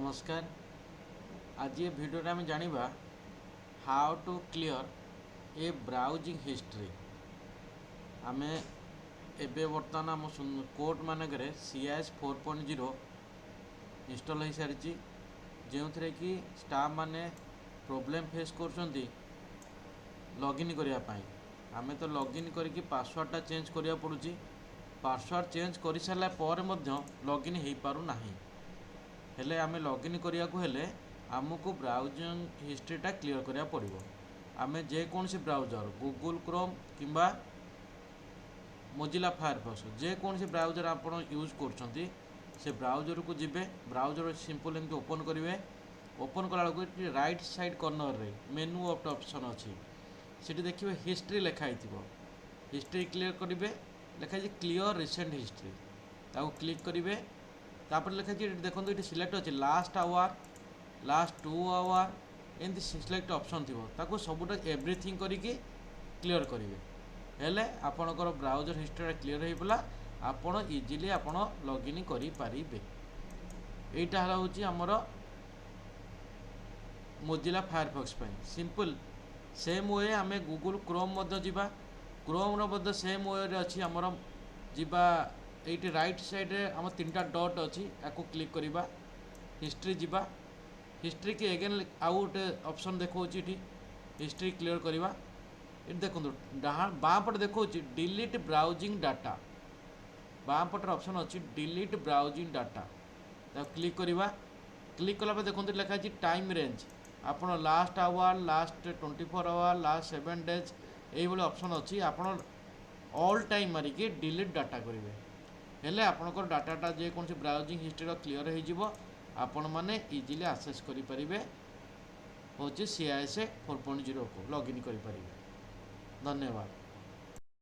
नमस्कार। आज ये वीडियो में जानिबा how to clear a browsing history. आमे एबे वर्तमान आम कोड मानक CIS 4.0 इंस्टॉल हो सारी जो थे कि स्टाफ माने प्रॉब्लम फेस कर लॉगिन करने। आमे तो लॉगिन करके पासवर्डटा चेंज करिया पड़ुची। पासवर्ड चेंज कर सारा पर लॉगिन हो पारना। हेले आमे लॉगिन करिया को हेले आमको ब्राउजिंग हिस्ट्रीटा क्लियर करिया पड़िबो। आमे जेकोसी ब्राउजर गूगल क्रोम किंबा मोजिला फायरफॉक्स जेकोसी ब्राउजर आपण यूज करछंती से ब्राउजर को जिबे। ब्राउजर सिंपल एमती ओपन करेंगे। ओपन कला बेलू राइट साइड कॉर्नर रे मेनू ऑप्शन अच्छी सीटी देखिए हिस्ट्री लिखाई थी। हिस्ट्री क्लियर करेंगे लिखाई क्लियर रिसेंट हिस्ट्री ताको क्लिक करेंगे। तापर लिखाई देखो ये सिलेक्ट अच्छे लास्ट आवर लास्ट 2 आवर एमती सिलेक्ट ऑप्शन थी ताको सबुटा एवरीथिंग करके क्लियर करेंगे। हेले आपणकर ब्राउजर हिस्ट्री क्लियर हो पड़ा। आपण इजिली आपण लॉगिन करि पारिबे। एटा हलाउची हमर मोजिला फायरफॉक्स पई सिंपल। सेम वे आमे गूगल क्रोम मध्य जिबा। क्रोम रो मध्य सेम वे रे अछि हमर जिबा। एटी राइट साइड रे हम तीनटा डॉट अच्छी आपको क्लिक करिबा। हिस्ट्री जिबा। हिस्ट्री की एगेन आउ गोटे ऑप्शन देखो हिस्ट्री क्लियर करिबा। ये देखो बाँ पटे देखो डिलीट ब्राउजिंग डाटा। बाँ पटर ऑप्शन अच्छी डिलीट ब्राउजिंग डाटा क्लिक करिबा। क्लिक कला देखो लिखा टाइम रेंज आप last hour last 24 hour last 7 days ये ऑप्शन अच्छी। आप ऑल टाइम मारिकी डिलीट डाटा करेंगे। हेले आपनकर डाटाटा जेकोसी ब्राउजिंग हिस्ट्री क्लियर हो आपण मैंने इजिली आक्सेस करें हूँ CIS 4.0 को लॉगिन करें। धन्यवाद।